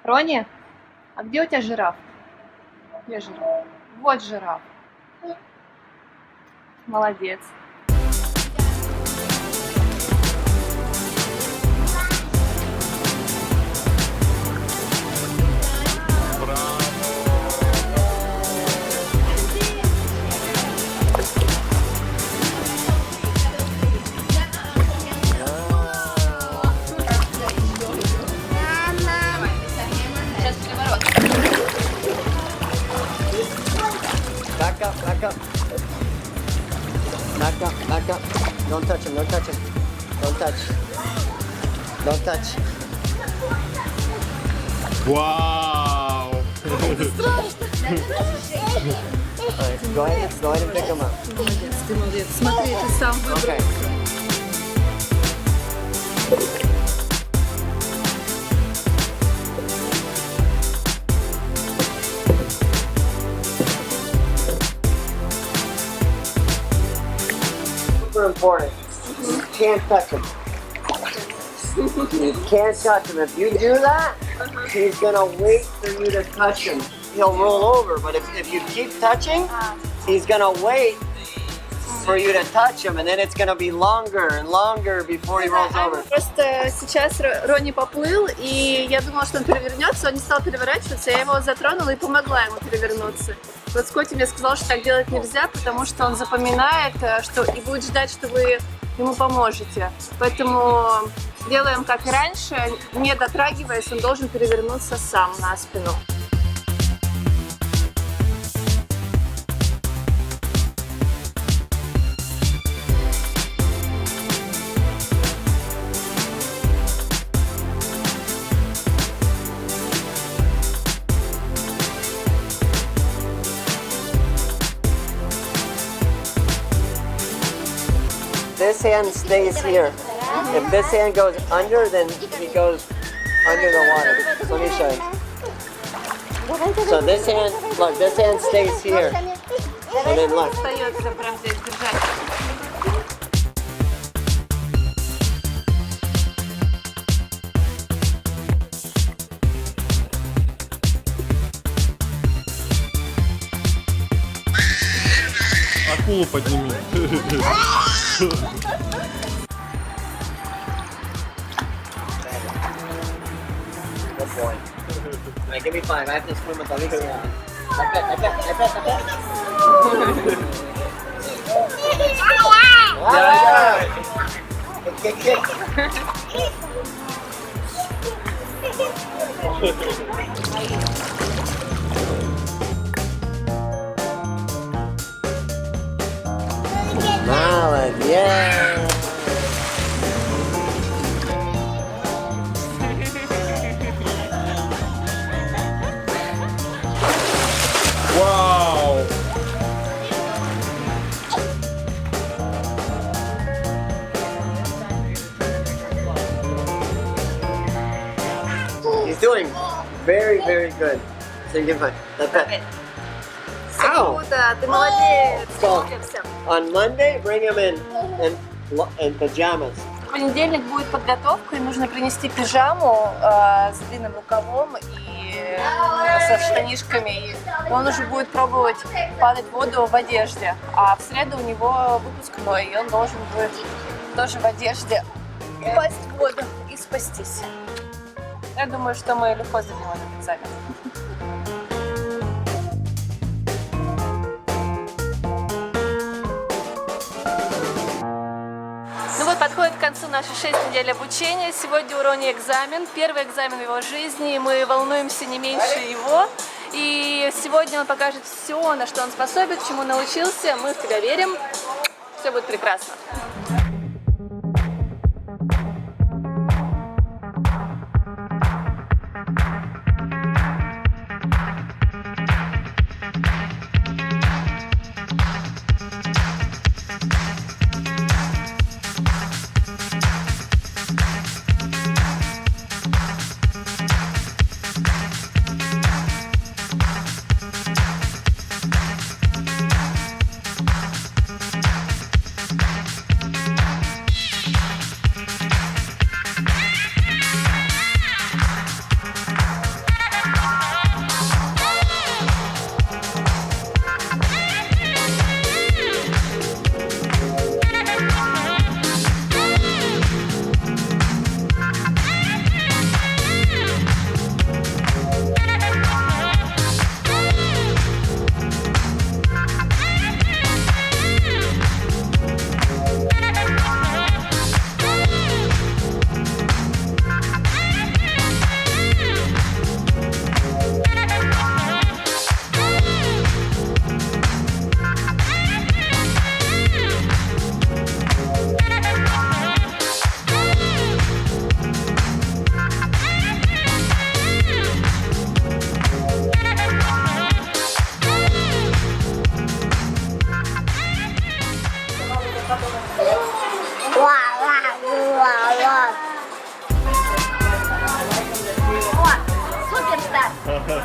Рони, а где у тебя жираф? Где жираф? Вот жираф. Молодец. Сейчас переворот. Back up, back up. Back up, back up. Don't touch him, don't touch him. Don't touch. Don't touch. Вау! Alright, go ahead and pick him up. Молодец, ты молодец. Смотри, ты сам выбрал. Okay. Super important. You can't touch him. You can't touch him. If you do that, he's gonna wait for you to touch him. He'll roll over, but if you keep touching, he's gonna wait for you to touch him, and then it's gonna be longer and longer before he rolls over. Просто сейчас Рони поплыл, и я думала, что он перевернется, он не стал переворачиваться, я его затронула и помогла ему перевернуться. Вот Скотти мне сказал, что так делать нельзя, потому что он запоминает, что и будет ждать, что вы ему поможете. Поэтому делаем как и раньше, не дотрагиваясь, он должен перевернуться сам на спину. This hand stays here. If this hand goes under, then he goes under the water. Let me show you. So this hand, look, this hand stays here. And then look. Остается прям здесь держать. Акулу подними. Good boy. Alright, give me 5. I have to swim with the least one. I bet. Yeah. Kick. Молодец. Вау! He's doing very, very good. So you give him a Ow! Круто, ты молодец. So, on Monday, bring him in pajamas. В понедельник будет подготовка, и нужно принести пижаму с длинным рукавом и со штанишками. И он уже будет пробовать падать в воду в одежде. А в среду у него выпускной, и он должен будет тоже в одежде упасть в воду и спастись. Я думаю, что мы легко сдадим этот экзамен. Ну вот, подходит к концу наши 6 недель обучения. Сегодня у Рони экзамен, первый экзамен в его жизни, и мы волнуемся не меньше его. И сегодня он покажет все, на что он способен, чему научился. Мы в тебя верим. Все будет прекрасно. Oh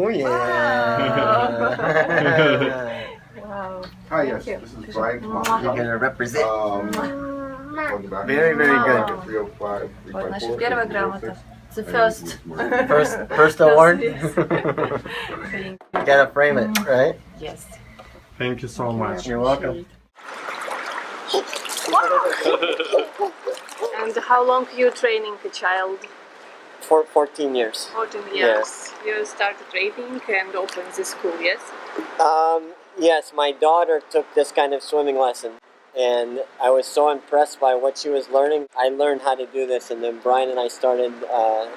yeah. Wow. Hi, yes, this is Brian. You're gonna represent. Very, very good. 305, Вот наша первая грамота. The first. First award. Yes. You gotta frame it, right? Yes. Thank you so much. You're welcome. And how long you training a child? For 14 years. 14 years. You started training and opened the school, yes? Yes, my daughter took this kind of swimming lesson, and I was so impressed by what she was learning. I learned how to do this, and then Brian and I started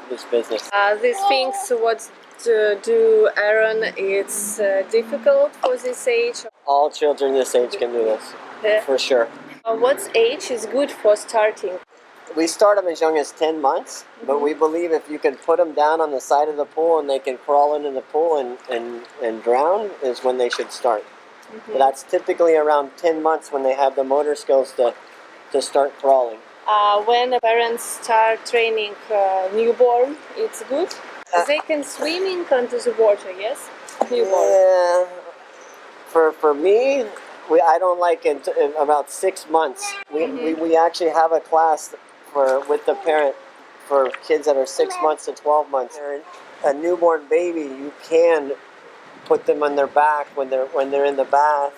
this business. These things, what do Aaron, it's difficult for this age? All children this age can do this, Yeah. for sure. What age is good for starting? We start them as young as 10 months, but we believe if you can put them down on the side of the pool and they can crawl into the pool and drown is when they should start. But that's typically around 10 months when they have the motor skills to start crawling. When the parents start training newborn, it's good. They can swimming into the water, yes? Newborn. Yeah. For me, I don't like it about 6 months. We actually have a class with the parent for kids that are 6 months to 12 months. A newborn baby, you can put them on their back when they're in the bath,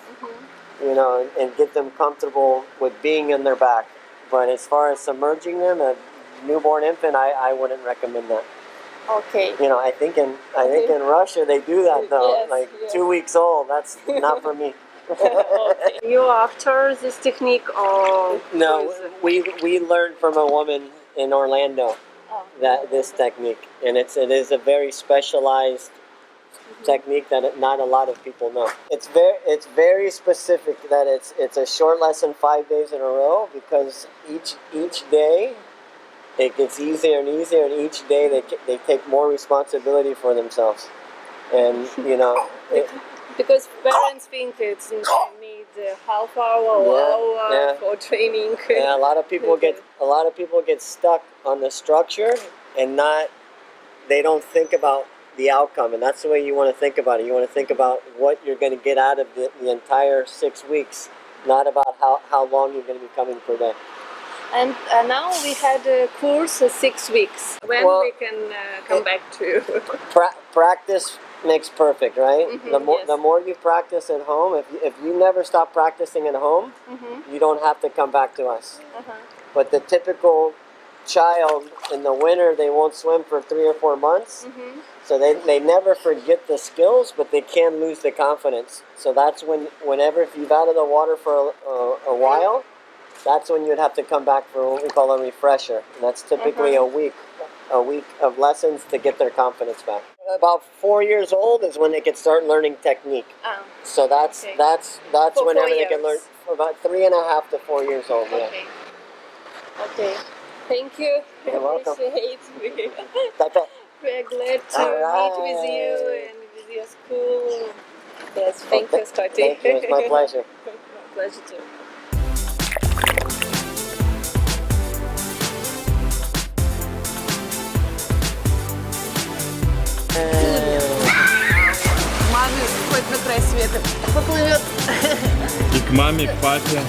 you know, and get them comfortable with being in their back. But as far as submerging them, a newborn infant, I wouldn't recommend that. Okay. You know, I think in Russia they do that though. Yes, like yes. 2 weeks old. That's not for me. Okay. You after this technique or No, we learned from a woman in Orlando that this technique, and it is a very specialized technique that not a lot of people know. It's very specific that it's a short lesson 5 days in a row, because each day it gets easier and easier, and each day they take more responsibility for themselves, and you know. because parents think it's need half hour or hour for training. Yeah, a lot of people get stuck on the structure and they don't think about the outcome, and that's the way you want to think about it. You want to think about what you're going to get out of the entire 6 weeks, not about how long you're going to be coming per day. And now we had a course 6 weeks. When we can come back to practice makes perfect, right? Yes. The more you practice at home, if you never stop practicing at home, you don't have to come back to us. But the typical child in the winter, they won't swim for 3 or 4 months. So they never forget the skills, but they can lose the confidence. So that's whenever if you've out of the water for a while, that's when you'd have to come back for what we call a refresher. And that's typically a week of lessons to get their confidence back. About 4 years old is when they can start learning technique. So that's For whenever 4 they can learn. years. About 3.5 to 4 years old. Yeah. Okay. Thank you. You're welcome. Appreciate me. Pepe. We're glad to All meet with you right. and with your school. Yes, thank you, Scotty. Thank you. It's my pleasure. My pleasure too. Маме хоть на край света поплывет. И к маме, к папе.